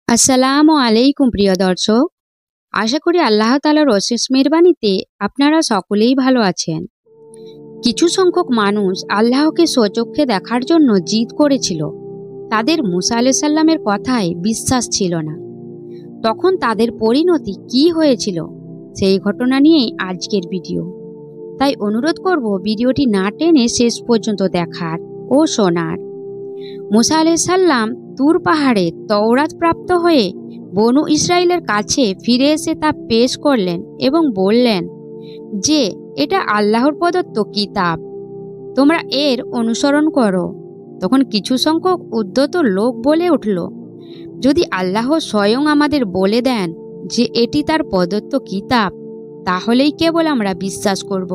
আসসালামু আলাইকুম প্রিয় দর্শক। আশা করি আল্লাহ তাআলার অশেষ মেহেরবানিতে আপনারা সকলেই ভালো আছেন। কিছু সংখ্যক মানুষ আল্লাহকে স্বচক্ষে দেখার জন্য জিদ করেছিল। তাদের মুসা আলাইহিস সালামের কথায় বিশ্বাস ছিল না। তখন তাদের পরিণতি কি হয়েছিল সেই ঘটনা নিয়েই আজকের ভিডিও। তাই অনুরোধ করব ভিডিওটি না টেনে শেষ পর্যন্ত দেখার ও শোনার। মুসা আলাইহিস সালাম তুর পাহাড়ে তওরাত প্রাপ্ত হয়ে বনু ইসরায়েলের কাছে ফিরে এসে তা পেশ করলেন এবং বললেন যে এটা আল্লাহর প্রদত্ত কিতাব, তোমরা এর অনুসরণ করো। তখন কিছু সংখ্যক উদ্ধত লোক বলে উঠল, যদি আল্লাহ স্বয়ং আমাদের বলে দেন যে এটি তার প্রদত্ত কিতাব, তাহলেই কেবল আমরা বিশ্বাস করব,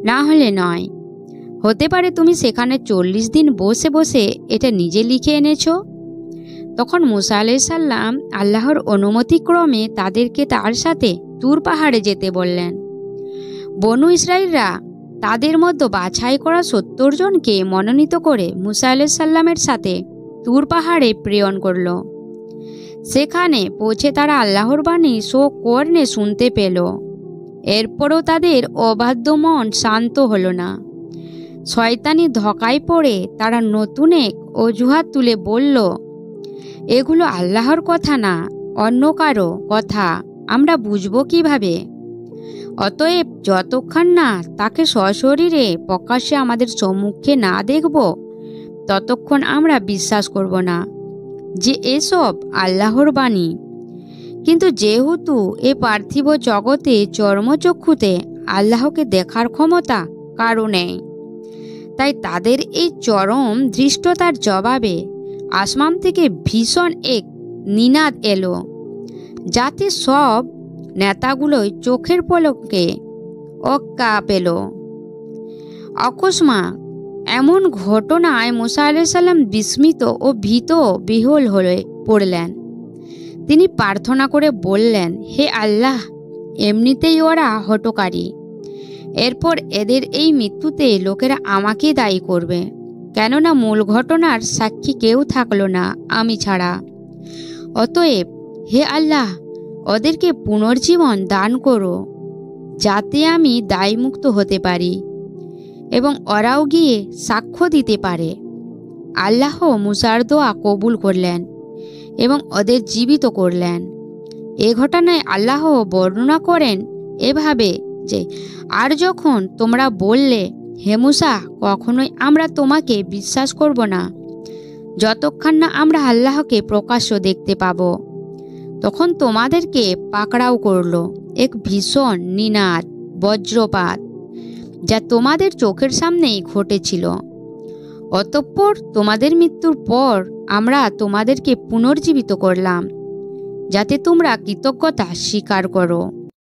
না হলে নয়। হতে পারে তুমি সেখানে 40 দিন বসে বসে এটা নিজে লিখে এনেছো। তখন মুসা আলাইহিস সালাম আল্লাহর অনুমতিক্রমে তাদেরকে তার সাথে তুর পাহাড়ে যেতে বললেন। বনু ইসরাইলরা তাদের মধ্যে বাছাই করা 70 জনকে মনোনীত করে মুসা আলাইহিস সালামের সাথে তুর পাহাড়ে প্রেরণ করল। সেখানে পৌঁছে তারা আল্লাহর বাণী সকর্ণে শুনতে পেল। এরপরও তাদের অবাধ্য মন শান্ত হলো না। শয়তানি ধোঁকায় পড়ে তারা নতুন এক অজুহাত তুলে বলল, এগুলো আল্লাহর কথা না, অন্য কারো কথা, আমরা বুঝবো কিভাবে? অতএব যতক্ষণ না তাকে সশরীরে প্রকাশ্যে আমাদের সম্মুখে না দেখব, ততক্ষণ আমরা বিশ্বাস করব না যে এসব আল্লাহর বাণী। কিন্তু যেহেতু এ পার্থিব জগতে চর্মচক্ষুতে আল্লাহকে দেখার ক্ষমতা কারো নেই, তাই তাদের এই চরম ধৃষ্টতার জবাবে আসমান থেকে ভীষণ এক নিনাদ এলো, যাতে সব নেতাগুলোই চোখের পলকে অক্কা পেল। অকস্মাৎ এমন ঘটনায় মুসা আলাইহিস সালাম বিস্মিত ও ভীত বিহ্বল হয়ে পড়লেন। তিনি প্রার্থনা করে বললেন, হে আল্লাহ, এমনিতেই ওরা হঠকারী। এরপর এদের এই মৃত্যুতে লোকেরা আমাকে দায়ী করবে, কেননা মূল ঘটনার সাক্ষী কেউ থাকলো না আমি ছাড়া। অতএব হে আল্লাহ, ওদেরকে পুনর্জীবন দান করো, যাতে আমি দায়মুক্ত হতে পারি এবং ওরাও গিয়ে সাক্ষ্য দিতে পারে। আল্লাহ মুসার দোয়া কবুল করলেন এবং ওদের জীবিত করলেন। এ ঘটনায় আল্লাহ বর্ণনা করেন এভাবে যে, আর যখন তোমরা বললে, হে মুসা, কখনোই আমরা তোমাকে বিশ্বাস করব না যতক্ষণ না আমরা আল্লাহকে প্রকাশ্য দেখতে পাব, তখন তোমাদেরকে পাকড়াও করল এক ভীষণ নিনাদ বজ্রপাত, যা তোমাদের চোখের সামনেই ঘটেছিল। অতঃপর তোমাদের মৃত্যুর পর আমরা তোমাদেরকে পুনর্জীবিত করলাম, যাতে তোমরা কৃতজ্ঞতা স্বীকার করো।